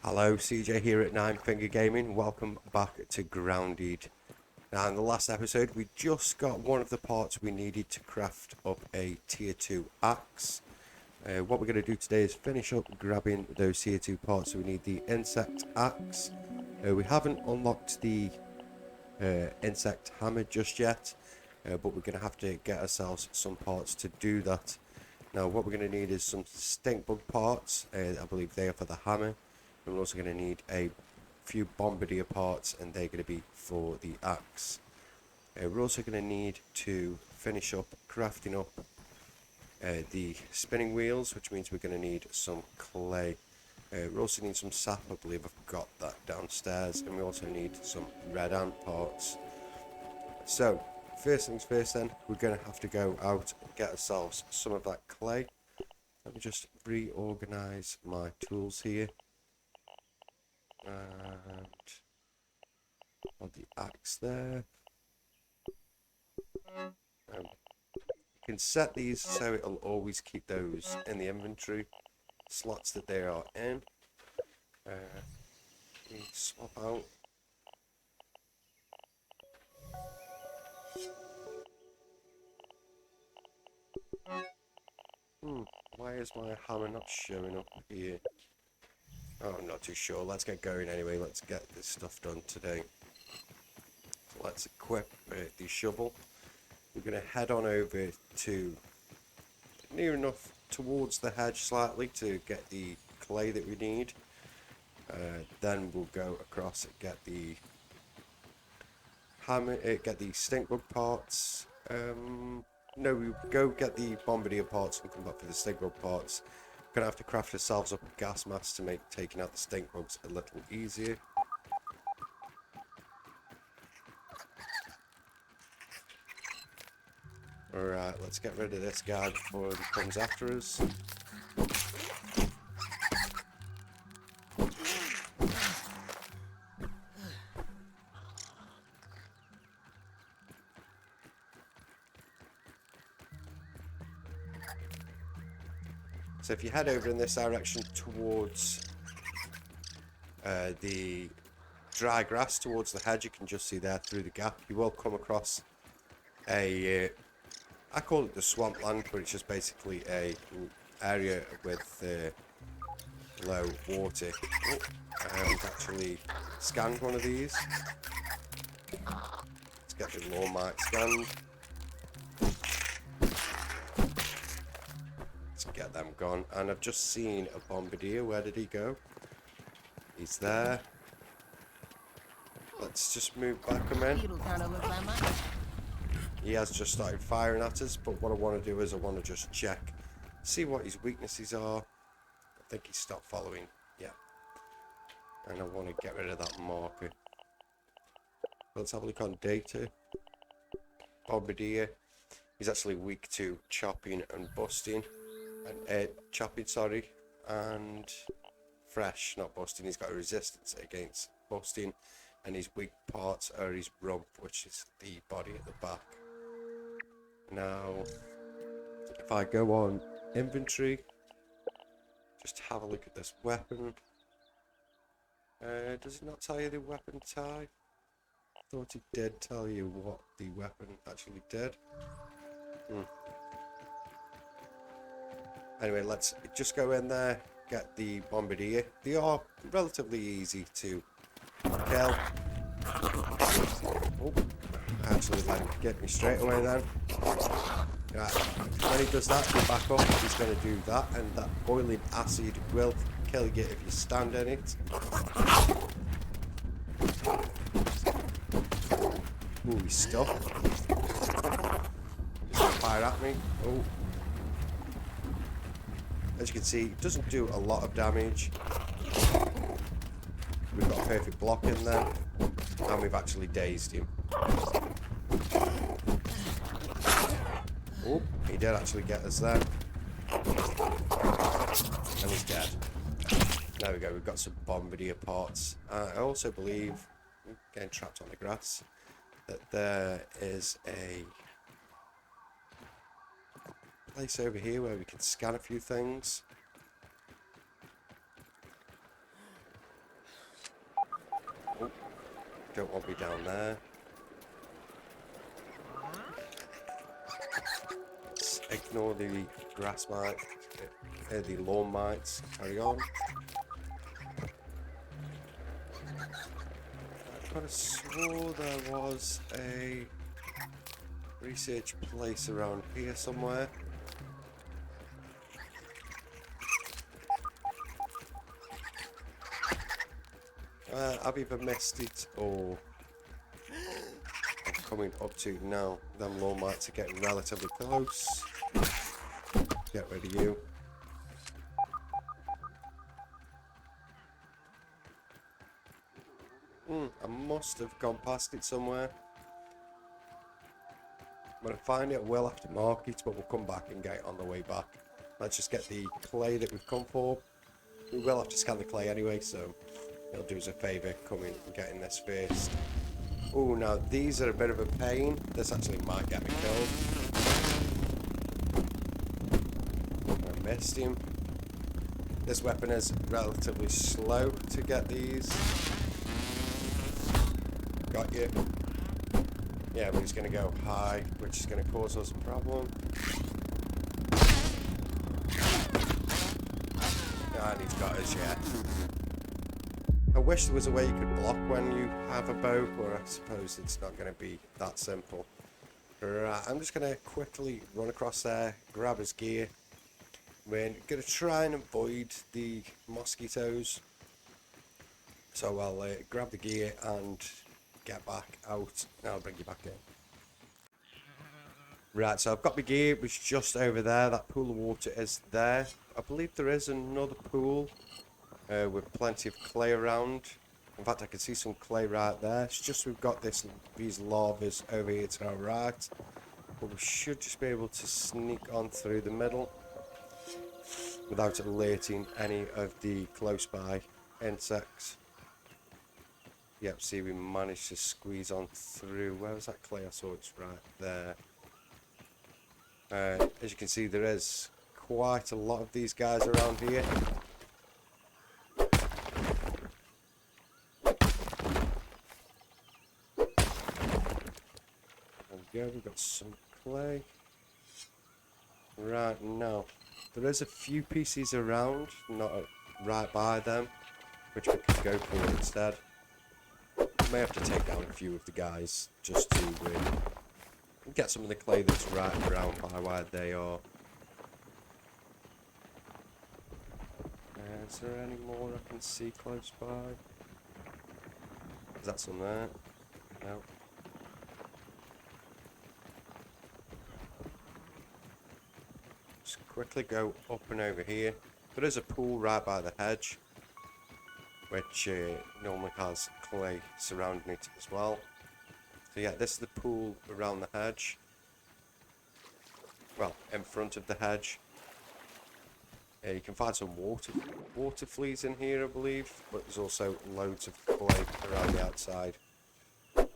Hello, CJ here at Nine Finger Gaming. Welcome back to Grounded. Now, in the last episode, we just got one of the parts we needed to craft up a tier 2 axe. What we're going to do today is finish up grabbing those tier 2 parts. So we need the insect axe. We haven't unlocked the insect hammer just yet, but we're going to have to get ourselves some parts to do that. Now, what we're going to need is some stink bug parts. I believe they are for the hammer. And we're also going to need a few bombardier parts, and they're going to be for the axe. We're also going to need to finish up crafting up the spinning wheels, which means we're going to need some clay. We also need some sap. I believe I've got that downstairs, and we also need some red ant parts. So first things first, then we're going to have to go out and get ourselves some of that clay. Let me just reorganize my tools here. And on the axe there. You can set these so it'll always keep those in the inventory slots that they are in. We swap out. Why is my hammer not showing up here? Oh, I'm not too sure. Let's get going anyway. Let's get this stuff done today. So let's equip the shovel. We're going to head on over to near enough towards the hedge slightly to get the clay that we need. Then we'll go across and get the hammer, get the stink bug parts. No, we go get the bombardier parts and come back for the stink bug parts. We're gonna have to craft ourselves up a gas mask to make taking out the stink bugs a little easier. Alright, let's get rid of this guy before he comes after us. So if you head over in this direction towards the dry grass, towards the hedge, you can just see there through the gap, you will come across a, I call it the swampland, but it's just basically a area with low water. Oh, I haven't actually scanned one of these. Let's get the lawn mark scanned. Get them gone, and I've just seen a bombardier. Where did he go? He's there. Let's just move back a minute. He has just started firing at us, but what I want to do is I want to just check, see what his weaknesses are. I think he stopped following, yeah, and I want to get rid of that marker. Let's have a look on data. Bombardier, he's actually weak to chopping and busting. And chopping, sorry, and fresh, not busting. He's got a resistance against busting, and his weak parts are his rump, which is the body at the back. Now, if I go on inventory, just have a look at this weapon. Does it not tell you the weapon type? I thought it did tell you what the weapon actually did. Anyway, let's just go in there, get the bombardier. They are relatively easy to kill. Oh, actually, let him get me straight away then. Right. When he does that, you back up, he's going to do that, and that boiling acid will kill you if you stand in it. Ooh, he's stuck. He's going to fire at me. Oh. As you can see, it doesn't do a lot of damage. We've got a perfect block in there, and we've actually dazed him. Oh, he did actually get us there. And he's dead. There we go, we've got some bombardier parts. I also believe, getting trapped on the grass, that there is a place over here where we can scan a few things. Oh, don't want me down there. Let's ignore the grass mite, the lawn mites. Carry on. I could have swore there was a research place around here somewhere. I've either missed it or I'm coming up to now. Them lawn mites are getting relatively close. Get rid of you. I must have gone past it somewhere. When I find it, I will have to mark it, but we'll come back and get it on the way back. Let's just get the clay that we've come for. We will have to scan the clay anyway, so it'll do us a favour coming and getting this first. Oh, now these are a bit of a pain. This actually might get me killed. I missed him. This weapon is relatively slow to get these. Got you. Yeah, but he's going to go high, which is going to cause us a problem. And he's got us, yeah. I wish there was a way you could block when you have a bow, but I suppose it's not going to be that simple. Right, I'm just going to quickly run across there, grab his gear. We're going to try and avoid the mosquitoes. So I'll grab the gear and get back out. I'll bring you back in. Right, so I've got my gear. It was just over there. That pool of water is there. I believe there is another pool with plenty of clay around. In fact, I can see some clay right there. It's just we've got these lavas over here to our right. But we should just be able to sneak on through the middle without alerting any of the close by insects. Yep, see, we managed to squeeze on through. Where was that clay? I saw it's right there. As you can see, there is quite a lot of these guys around here. There we go, we've got some clay. Right, now, there is a few pieces around, not right by them, which we could go for instead. May have to take down a few of the guys just to get some of the clay that's right around by where they are. Is there any more I can see close by? Is that some there? No. Just quickly go up and over here. There is a pool right by the hedge, which normally has clay surrounding it as well. So yeah, this is the pool around the hedge. Well, in front of the hedge. You can find some water fleas in here, I believe, but there's also loads of clay around the outside. And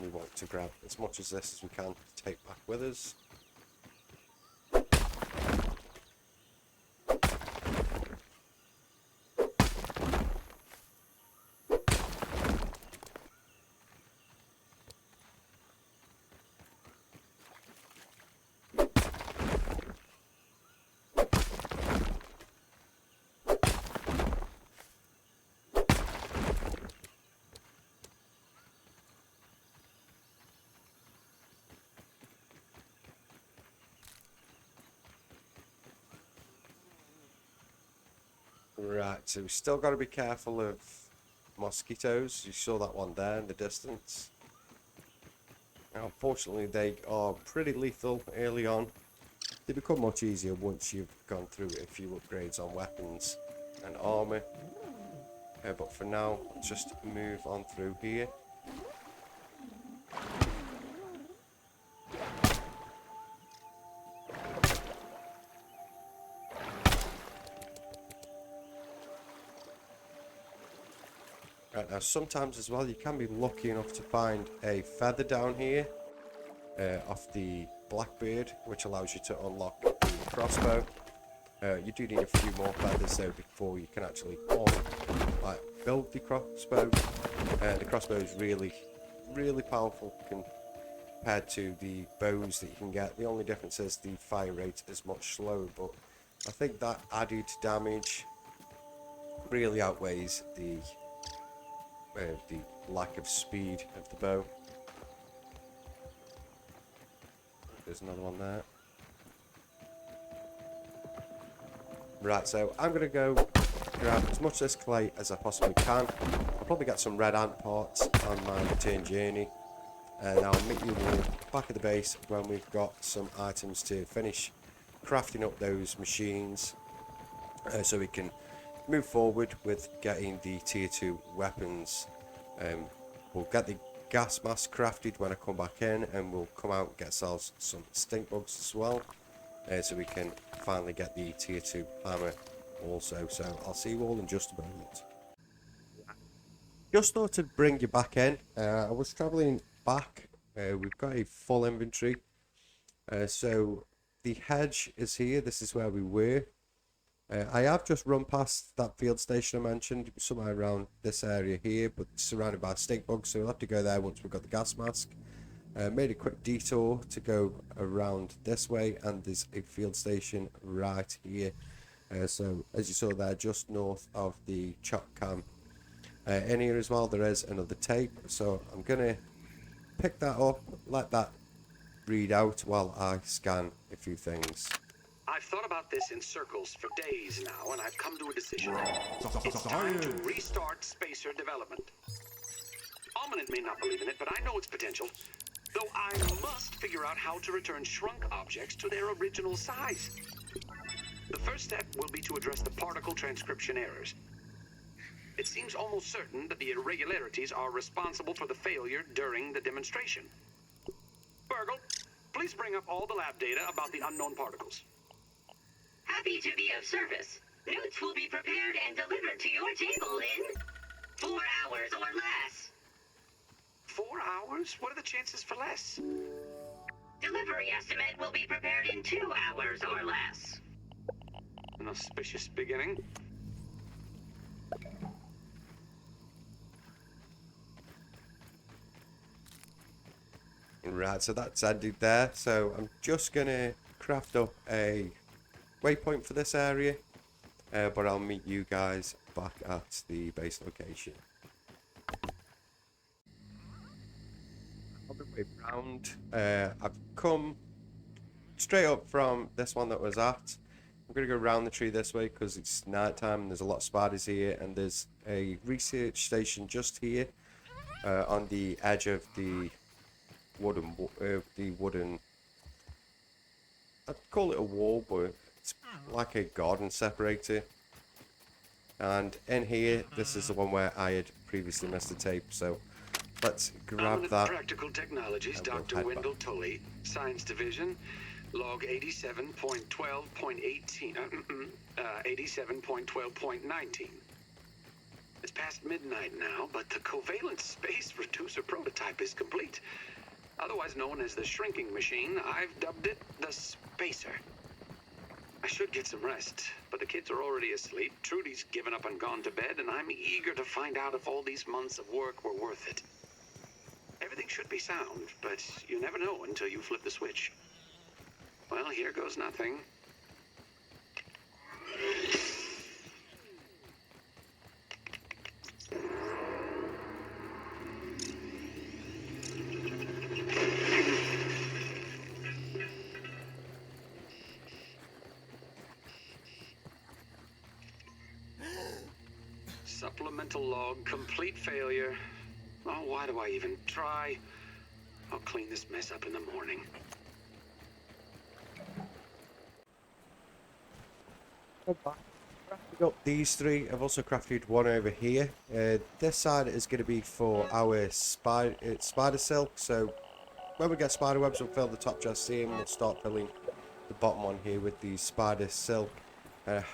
we want to grab as much of this as we can to take back with us. Right, so we've still got to be careful of mosquitoes. You saw that one there in the distance. Now, unfortunately, they are pretty lethal early on. They become much easier once you've gone through a few upgrades on weapons and armor. But for now, let's just move on through here. Right, now sometimes as well you can be lucky enough to find a feather down here off the blackbird, which allows you to unlock the crossbow. You do need a few more feathers though before you can actually build the crossbow. The crossbow is really powerful compared to the bows that you can get. The only difference is the fire rate is much slower, but I think that added damage really outweighs the lack of speed of the bow. There's another one there. Right, so I'm going to go grab as much of this clay as I possibly can. I'll probably get some red ant parts on my return journey. And I'll meet you all back at the base when we've got some items to finish crafting up those machines. So we can move forward with getting the tier 2 weapons. We'll get the gas mask crafted when I come back in, and we'll come out and get ourselves some stink bugs as well. So we can finally get the tier 2 hammer also. So I'll see you all in just a moment. Just thought to bring you back in. I was travelling back. We've got a full inventory. So the hedge is here. This is where we were. I have just run past that field station I mentioned, somewhere around this area here, but surrounded by stink bugs, so we'll have to go there once we've got the gas mask. Made a quick detour to go around this way, and there's a field station right here. So as you saw there, just north of the chop camp. In here as well there is another tape, so I'm going to pick that up, let that read out while I scan a few things. I've thought about this in circles for days now, and I've come to a decision. It's time to restart spacer development. Almanent may not believe in it, but I know its potential. Though I must figure out how to return shrunk objects to their original size. The first step will be to address the particle transcription errors. It seems almost certain that the irregularities are responsible for the failure during the demonstration. Burgle, please bring up all the lab data about the unknown particles. Happy to be of service. Notes will be prepared and delivered to your table in 4 hours or less. 4 hours? What are the chances for less? Delivery estimate will be prepared in 2 hours or less. An auspicious beginning. Right, so that's ended there. So I'm just going to craft up a waypoint for this area, but I'll meet you guys back at the base location. On the way round, I've come straight up from this one that was at. I'm going to go around the tree this way because it's night time and there's a lot of spiders here, and there's a research station just here on the edge of the wooden I'd call it a wall, but it's like a garden separator. And in here, this is the one where I had previously missed the tape, so let's grab that. Practical Technologies, Dr. Wendell Tully, Science Division, log 87.12.18, 87.12.19. It's past midnight now, but the covalent space reducer prototype is complete. Otherwise known as the shrinking machine, I've dubbed it the Spacer. I should get some rest, but the kids are already asleep, Trudy's given up and gone to bed, and I'm eager to find out if all these months of work were worth it. Everything should be sound, but you never know until you flip the switch. Well, here goes nothing. Supplemental log, complete failure. Oh, why do I even try? I'll clean this mess up in the morning. Crafted up these three. I've also crafted one over here. This side is going to be for our spider silk. So when we get spider webs, we'll fill the top chest here, and we'll start filling the bottom one here with the spider silk.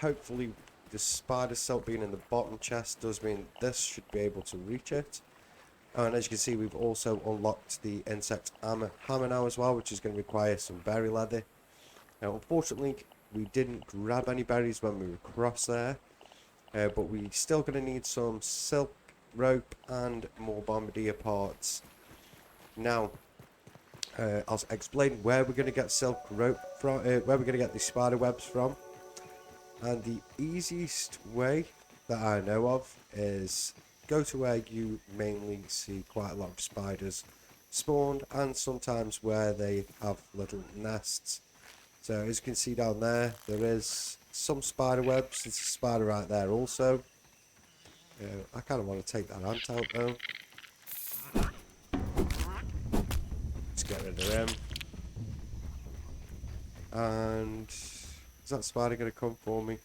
Hopefully the spider silk being in the bottom chest does mean this should be able to reach it. And as you can see, we've also unlocked the insect hammer now as well, which is going to require some berry leather. Now, unfortunately, we didn't grab any berries when we were across there. But we're still going to need some silk, rope, and more bombardier parts. Now, I'll explain where we're going to get silk rope from, where we're going to get the spider webs from. And the easiest way that I know of is go to where you mainly see quite a lot of spiders spawned, and sometimes where they have little nests. So as you can see down there, there is some spider webs. There's a spider right there also. I kind of want to take that ant out though. Let's get rid of him. And is that spider going to come for me?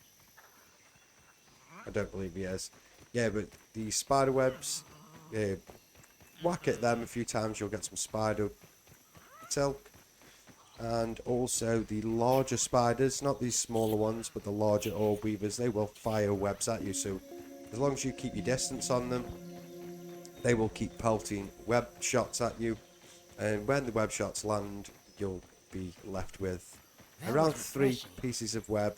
I don't believe he is. Yeah, but the spider webs, whack at them a few times, you'll get some spider silk. And also the larger spiders, not these smaller ones, but the larger orb weavers, they will fire webs at you. So as long as you keep your distance on them, they will keep pelting web shots at you. And when the web shots land, you'll be left with around 3 pieces of web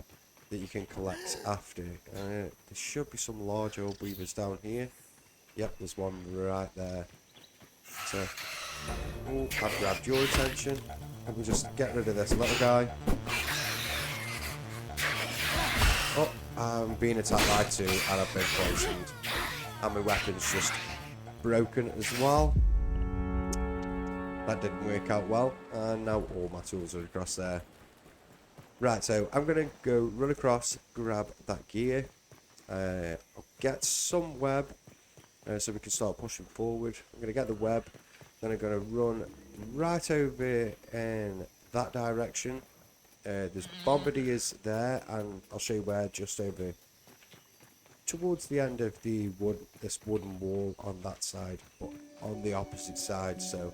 that you can collect after. There should be some large orb weavers down here. Yep, there's one right there. So, oh, I've grabbed your attention. And we'll just get rid of this little guy. Oh, I'm being attacked by 2 and I've been poisoned. And my weapon's just broken as well. That didn't work out well. And now all my tools are across there. Right, so I'm going to go run across, grab that gear. I'll get some web so we can start pushing forward. I'm going to get the web. Then I'm going to run right over in that direction. There's bombardiers there, and I'll show you where, just over towards the end of the this wooden wall on that side, but on the opposite side. So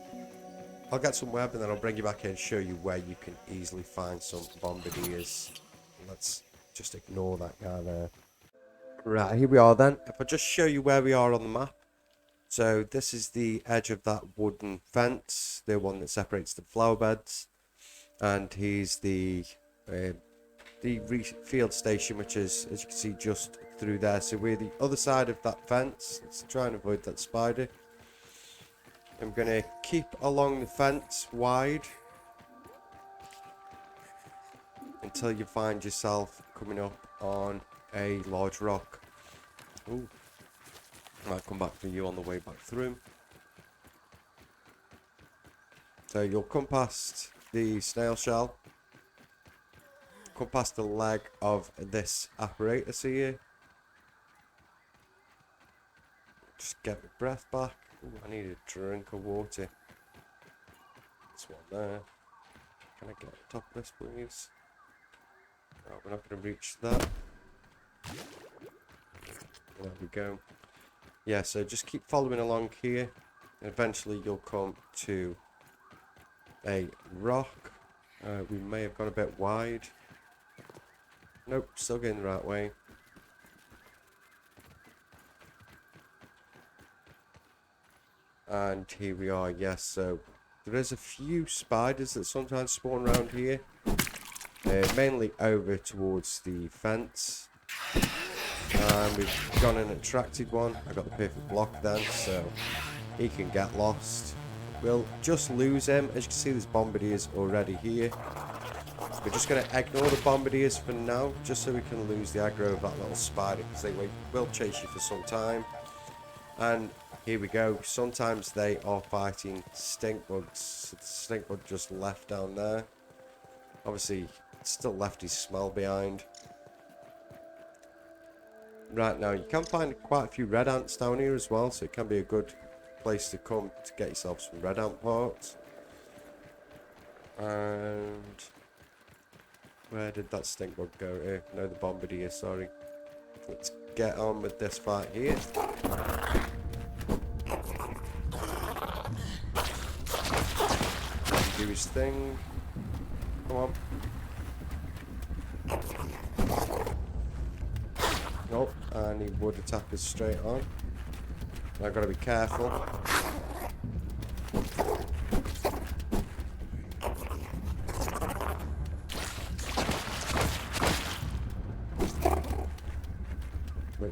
I'll get some web and then I'll bring you back in and show you where you can easily find some bombardiers. Let's just ignore that guy there. Right, here we are then. If I just show you where we are on the map. So this is the edge of that wooden fence, the one that separates the flower beds, and here's the field station, which is, as you can see, just through there. So we're the other side of that fence. Let's try and avoid that spider. I'm gonna keep along the fence wide until you find yourself coming up on a large rock. Ooh. Might come back for you on the way back through. So you'll come past the snail shell, come past the leg of this apparatus here. Just get my breath back. Ooh, I need a drink of water. This one there. Can I get on top of this, please? Oh, we're not going to reach that. There we go. Yeah, so just keep following along here, and eventually you'll come to a rock. We may have gone a bit wide. Nope, still going the right way. And here we are, yes, so there is a few spiders that sometimes spawn around here. Mainly over towards the fence. And we've gone and attracted one. I got the perfect block then, so he can get lost. We'll just lose him. As you can see, there's bombardiers already here. So we're just going to ignore the bombardiers for now, just so we can lose the aggro of that little spider, because they will chase you for some time. And here we go. Sometimes they are fighting stink bugs. So the stink bug just left down there. Obviously, still left his smell behind. Right, now you can find quite a few red ants down here as well, so it can be a good place to come to get yourself some red ant parts. And where did that stink bug go? No, the bombardier, sorry. Let's get on with this fight here. Do his thing. Come on. Nope, and he would attack us straight on. I've got to be careful.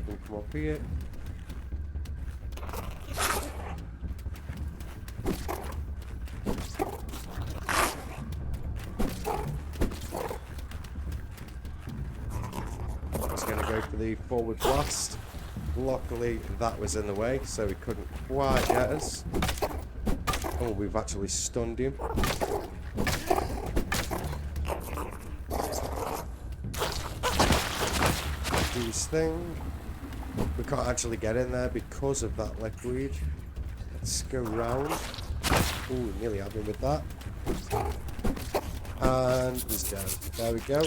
can come up here. Just going to go for the forward blast. Luckily, that was in the way, so he couldn't quite get us. Oh, we've actually stunned him. Do his thing. We can't actually get in there because of that liquid. Let's go round. Ooh, nearly had me with that. And he's down. There we go.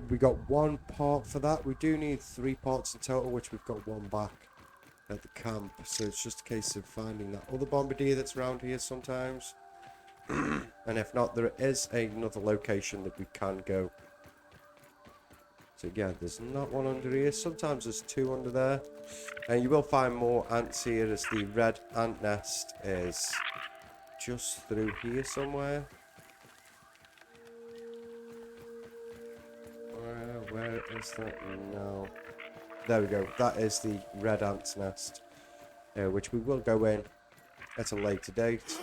We got 1 part for that. We do need 3 parts in total, which we've got 1 back at the camp. So it's just a case of finding that other bombardier that's around here sometimes. And if not, there is another location that we can go. So yeah, there's not one under here. Sometimes there's 2 under there. And you will find more ants here, as the red ant nest is just through here somewhere. Where is that now? There we go. That is the red ant's nest, which we will go in at a later date.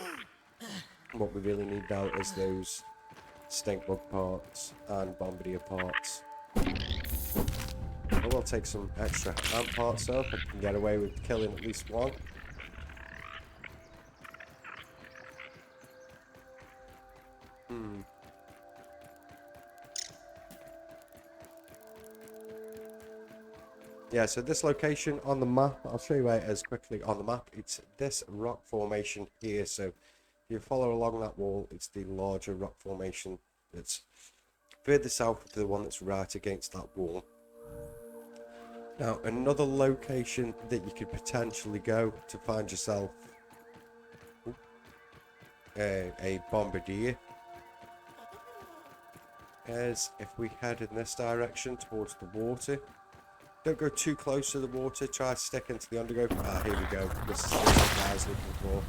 What we really need now is those stink bug parts and bombardier parts. I will take some extra ant parts though, if I can get away with killing at least 1. Yeah, so this location on the map, I'll show you where it is quickly on the map. It's this rock formation here. So if you follow along that wall, it's the larger rock formation that's further south of the one that's right against that wall. Now, another location that you could potentially go to find yourself a bombardier is if we head in this direction towards the water. Don't go too close to the water, try to stick into the undergrowth. Ah, here we go. This is what I was looking for.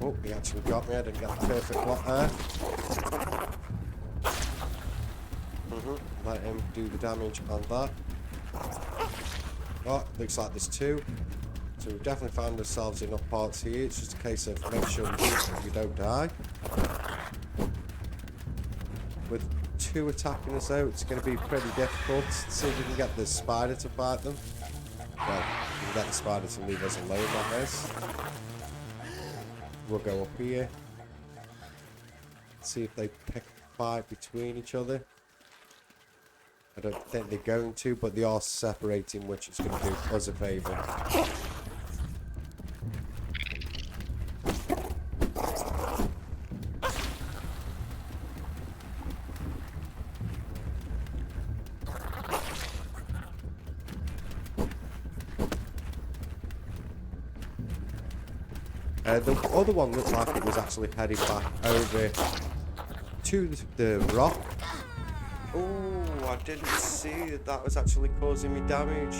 Oh, he actually got me. I didn't get the perfect block there. Let him do the damage on that. Oh, looks like there's 2. So we've definitely found ourselves enough parts here. It's just a case of make sure we don't die. With 2 attacking us out, it's going to be pretty difficult to see if we can get the spider to fight them. Well, we can get the spider to leave us alone on this. We'll go up here. See if they pick a fight between each other. I don't think they're going to, but they are separating, which is going to do us a favour. The other one looked like it was actually heading back over to the rock. Oh, I didn't see that was actually causing me damage.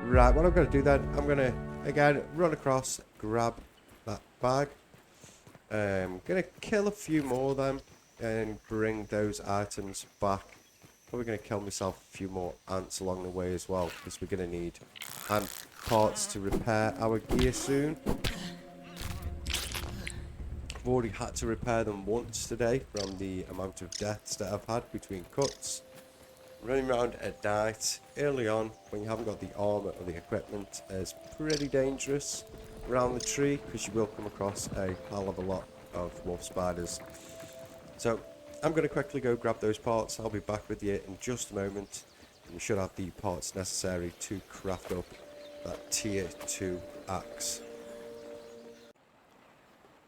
Right, what I'm going to do then, I'm going to, again, run across, grab that bag. I'm going to kill a few more of them and bring those items back. Probably going to kill myself a few more ants along the way as well, because we're going to need ant parts to repair our gear soon. I've already had to repair them once today from the amount of deaths that I've had between cuts. Running around at night, early on, when you haven't got the armour or the equipment, is pretty dangerous around the tree, because you will come across a hell of a lot of wolf spiders. So I'm going to quickly go grab those parts. I'll be back with you in just a moment. And you should have the parts necessary to craft up that tier 2 axe.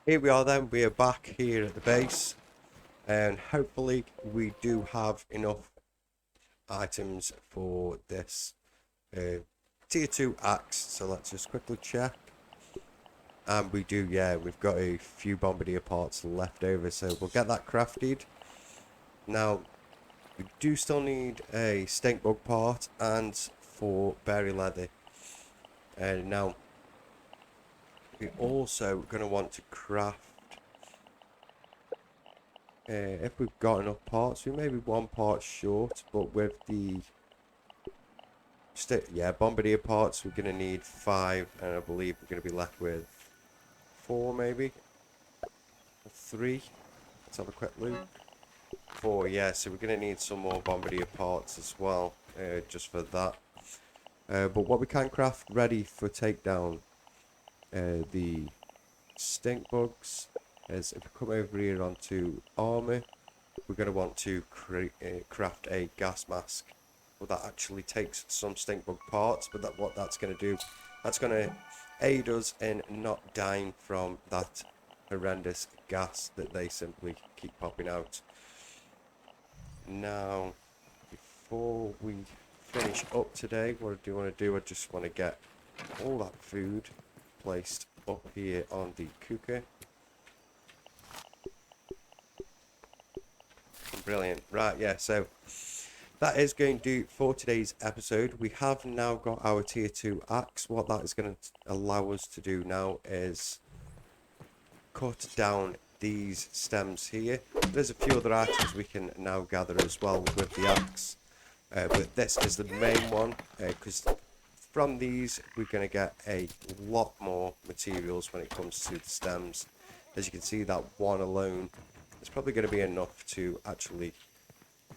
Here we are then, we are back here at the base, and hopefully we do have enough items for this tier 2 axe. So let's just quickly check. And we do, yeah, we've got a few bombardier parts left over, so we'll get that crafted. Now, we do still need a stink bug part and 4 berry leather. And now, we're also going to want to craft if we've got enough parts, we may be one part short, but with the bombardier parts, we're going to need 5, and I believe we're going to be left with 4 maybe, or 3. Let's have a quick look. 4, yeah, so we're going to need some more bombardier parts as well, just for that. But what we can craft ready for takedown the stink bugs is, if we come over here onto armor, we're going to want to craft a gas mask. Well, that actually takes some stink bug parts, but what that's going to do, that's going to aid us in not dying from that horrendous gas that they simply keep popping out. Now, before we finish up today, what I do want to do, I just want to get all that food placed up here on the cooker. Brilliant. Right, yeah, so that is going to do it for today's episode. We have now got our tier 2 axe. What that is going to allow us to do now is cut down these stems here. There's a few other items we can now gather as well with the axe. But this is the main one, because from these we're going to get a lot more materials when it comes to the stems. As you can see, that one alone is probably going to be enough to actually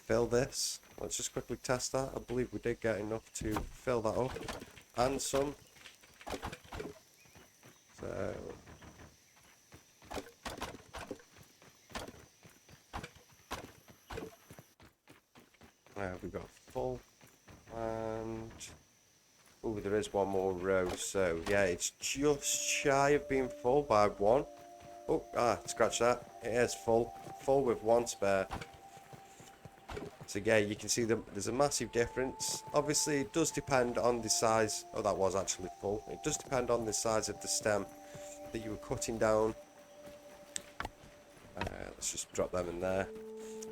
fill this. Let's just quickly test that. I believe we did get enough to fill that up, and some. So we've got full, and oh, there is one more row. So yeah, it's just shy of being full by 1. Oh, scratch that. It is full with 1 spare. So yeah, you can see there's a massive difference. Obviously, it does depend on the size. Oh, that was actually full. It does depend on the size of the stem that you were cutting down. Let's just drop them in there.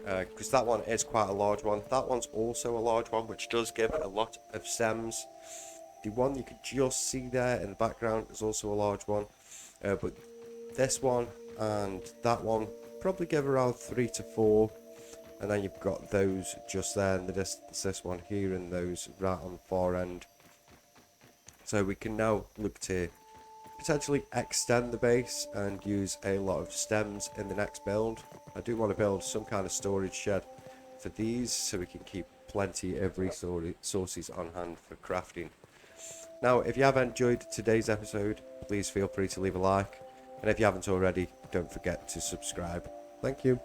Because that one is quite a large one. That one's also a large one, which does give a lot of stems. The one you could just see there in the background is also a large one. But this one and that one probably give around 3 to 4. And then you've got those just there in the distance, this one here, and those right on the far end. So we can now look to potentially extend the base and use a lot of stems in the next build. I do want to build some kind of storage shed for these, so we can keep plenty of resources on hand for crafting. Now, if you have enjoyed today's episode, please feel free to leave a like. And if you haven't already, don't forget to subscribe. Thank you.